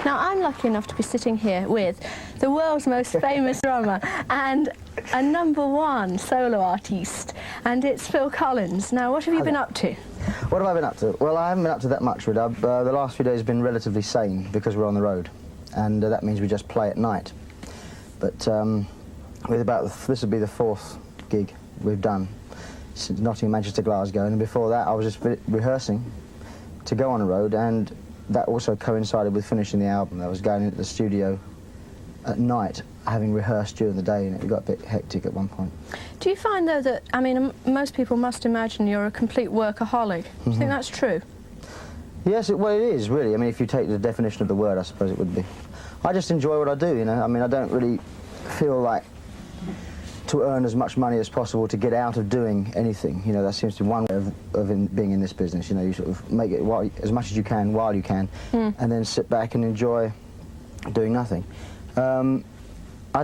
Now, I'm lucky enough to be sitting here with the world's most famous drummer and a #1 solo artiste, and it's Phil Collins. Now, what have you been up to? What have I been up to? Well, I haven't been up to that much, really. The last few days have been relatively sane because we're on the road, and that means we just play at night. But this will be the 4th gig we've done since Nottingham, Manchester, Glasgow, and before that I was just rehearsing to go on the road, and that also coincided with finishing the album. I was going into the studio at night, having rehearsed during the day, and it got a bit hectic at one point. Do you find, though, that, I mean, most people must imagine you're a complete workaholic. Do you think that's true? Yes, well, it is, really. I mean, if you take the definition of the word, I suppose it would be. I just enjoy what I do, you know. I mean, I don't really feel like to earn as much money as possible to get out of doing anything. You know, that seems to be one way of being in this business. You know, you sort of make it as much as you can while you can, and then sit back and enjoy doing nothing. I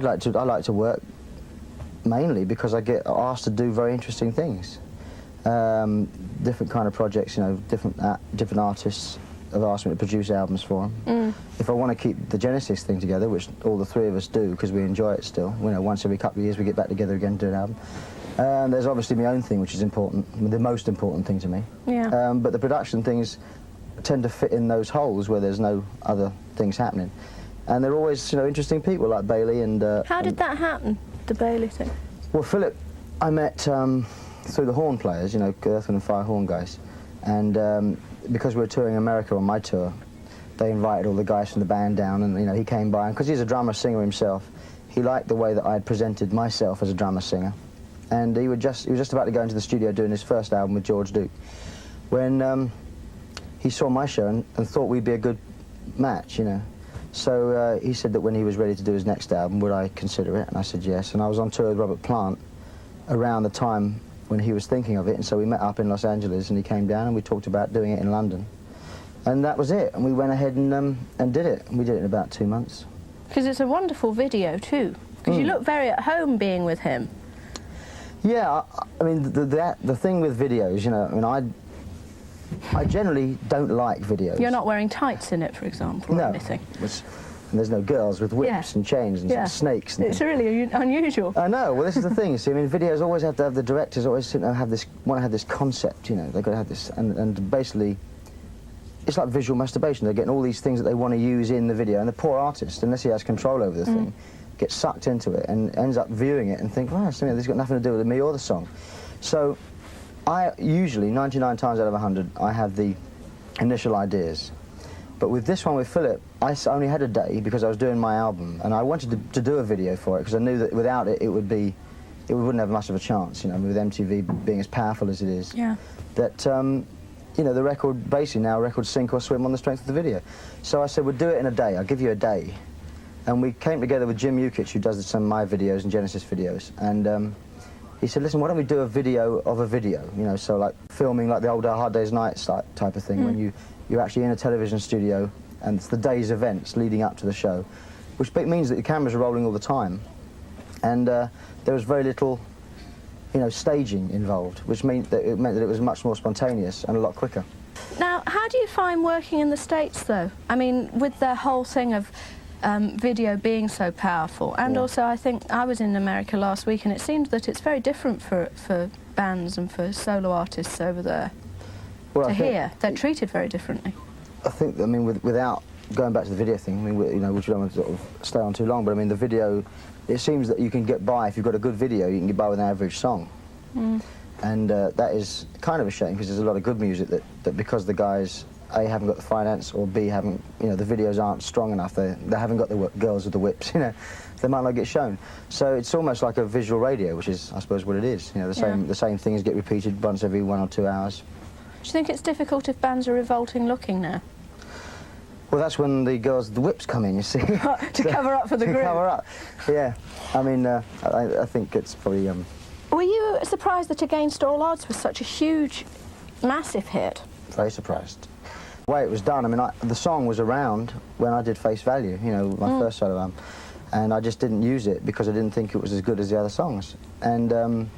like to work mainly because I get asked to do very interesting things, different kind of projects. You know, different artists have asked me to produce albums for them. If I want to keep the Genesis thing together, which all the 3 of us do because we enjoy it still, you know, once every couple of years we get back together again to do an album. There's obviously my own thing, which is important, the most important thing to me. Yeah. But the production things tend to fit in those holes where there's no other things happening. And they're always, you know, interesting people like Bailey and... How did that happen, the Bailey thing? Well, Philip, I met through the horn players, you know, Earth, Wind and Fire horn guys. And because we were touring America on my tour, they invited all the guys from the band down, and, you know, he came by. And because he's a drummer-singer himself, he liked the way that I had presented myself as a drummer-singer. And he was just about to go into the studio doing his first album with George Duke, when he saw my show and thought we'd be a good match, you know. So he said that when he was ready to do his next album, would I consider it? And I said yes. And I was on tour with Robert Plant around the time when he was thinking of it, and so we met up in Los Angeles, and he came down and we talked about doing it in London. And that was it, and we went ahead and did it. And we did it in about 2 months. Because it's a wonderful video too, because you look very at home being with him. Yeah, I mean, the thing with videos, you know, I mean, I generally don't like videos. You're not wearing tights in it, for example, or anything. And there's no girls with whips and chains and snakes. And it's really unusual. I know. Well, this is the thing. See, I mean, videos always have to have, the directors always want to have this concept. You know, they've got to have this, and basically, it's like visual masturbation. They're getting all these things that they want to use in the video, and the poor artist, unless he has control over the thing, gets sucked into it and ends up viewing it and think, well, this has got nothing to do with me or the song. So, I usually, 99 times out of 100, I have the initial ideas. But with this one with Philip, I only had a day because I was doing my album, and I wanted to do a video for it because I knew that without it, it wouldn't have much of a chance, you know, with MTV being as powerful as it is. Yeah. That, you know, the record, basically now, records sink or swim on the strength of the video. So I said, we'll do it in a day, I'll give you a day. And we came together with Jim Ukich, who does some of my videos and Genesis videos, and he said, listen, why don't we do a video of a video, you know, so like filming like the old Hard Day's Night type of thing, when you're actually in a television studio, and it's the day's events leading up to the show, which means that the cameras are rolling all the time, and there was very little, you know, staging involved, which meant that it was much more spontaneous and a lot quicker. Now, how do you find working in the States, though? I mean, with the whole thing of video being so powerful, and also I think I was in America last week, and it seems that it's very different for bands and for solo artists over there. Well, here, they're treated very differently. I think, I mean, without going back to the video thing, I mean, you know, which we don't want to sort of stay on too long, but I mean, the video, it seems that you can get by, if you've got a good video, you can get by with an average song. And that is kind of a shame, because there's a lot of good music that because the guys, A, haven't got the finance, or B, haven't, you know, the videos aren't strong enough, they haven't got the girls with the whips, you know, they might not get shown. So it's almost like a visual radio, which is, I suppose, what it is. You know, the same things get repeated once every 1 or 2 hours. Do you think it's difficult if bands are revolting looking now? Well, that's when the girls with the whips come in, you see. To cover up for the group? To cover up, yeah. I mean, I think it's probably... Were you surprised that Against All Odds was such a huge, massive hit? Very surprised. The way it was done, I mean, the song was around when I did Face Value, you know, my first solo album, and I just didn't use it because I didn't think it was as good as the other songs. And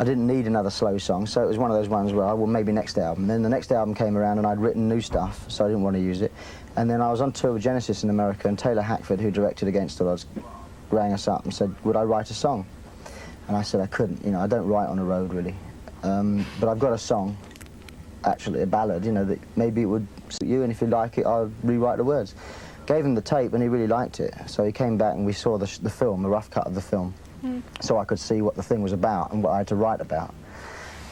I didn't need another slow song, so it was one of those ones where, well, maybe next album. And then the next album came around and I'd written new stuff, so I didn't want to use it. And then I was on tour with Genesis in America, and Taylor Hackford, who directed Against All Idds, rang us up and said, would I write a song? And I said I couldn't. You know, I don't write on the road, really. But I've got a song, actually, a ballad, you know, that maybe it would suit you, and if you like it, I'll rewrite the words. Gave him the tape, and he really liked it. So he came back, and we saw the film, the rough cut of the film, so I could see what the thing was about and what I had to write about.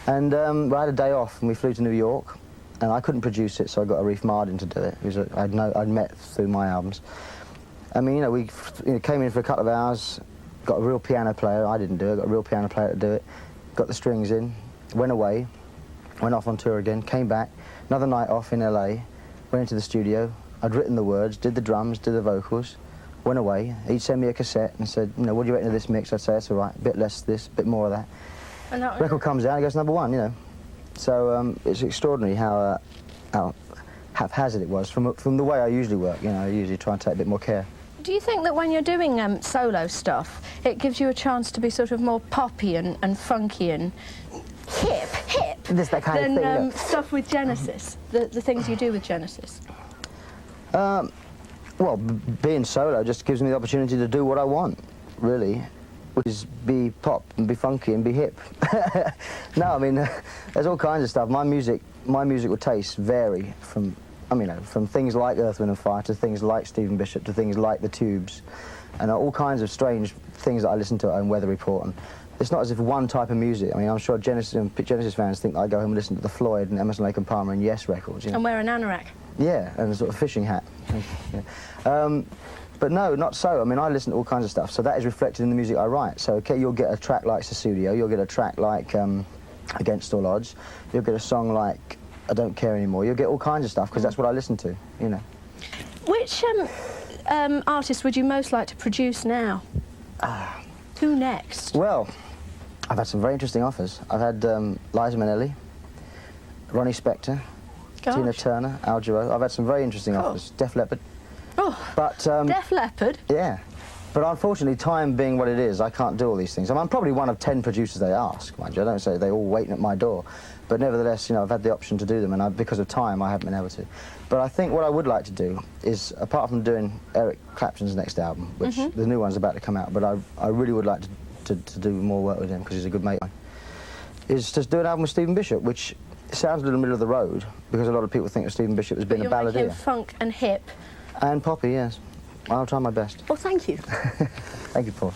And I had a day off, and we flew to New York, and I couldn't produce it, so I got Arif Mardin to do it, who I'd met through my albums. I mean, you know, we came in for a couple of hours, got a real piano player. I didn't do it, got a real piano player to do it, got the strings in, went away, went off on tour again, came back, another night off in LA, went into the studio. I'd written the words, did the drums, did the vocals, went away. He'd send me a cassette and said, you know, what do you reckon of this mix? I'd say, that's all right, a bit less this, a bit more of that. And that record comes out, it goes #1, you know. So it's extraordinary how haphazard it was from the way I usually work. You know, I usually try and take a bit more care. Do you think that when you're doing solo stuff, it gives you a chance to be sort of more poppy and funky and hip, This, that kind than of thing, stuff with Genesis, the things you do with Genesis? Well, being solo just gives me the opportunity to do what I want, really, which is be pop and be funky and be hip. No, I mean, there's all kinds of stuff. My musical tastes vary from, from things like Earth, Wind and Fire to things like Stephen Bishop to things like The Tubes, and all kinds of strange things that I listen to on Weather Report. And it's not as if one type of music. I mean, I'm sure Genesis fans think that I go home and listen to the Floyd and Emerson, Lake and Palmer and Yes records. You know? And wear an anorak. Yeah, and a sort of fishing hat. Yeah. But no, not so. I mean, I listen to all kinds of stuff, so that is reflected in the music I write. So, okay, you'll get a track like Sussudio, you'll get a track like Against All Odds, you'll get a song like I Don't Care Anymore, you'll get all kinds of stuff, because that's what I listen to, you know. Which artist would you most like to produce now? Who next? Well, I've had some very interesting offers. I've had Liza Minnelli, Ronnie Spector, Tina Turner, Al Jarreau. I've had some very interesting offers. Def Leppard. Oh, but, Def Leppard? Yeah. But unfortunately, time being what it is, I can't do all these things. I'm probably one of 10 producers they ask, mind you. I don't say they're all waiting at my door. But nevertheless, you know, I've had the option to do them, and because of time, I haven't been able to. But I think what I would like to do is, apart from doing Eric Clapton's next album, which the new one's about to come out, but I really would like to do more work with him, because he's a good mate, is just do an album with Stephen Bishop, which sounds a little middle of the road, because a lot of people think of Stephen Bishop as being a balladeer. You're making funk and hip. And poppy, yes. I'll try my best. Well, thank you. Thank you, Paul.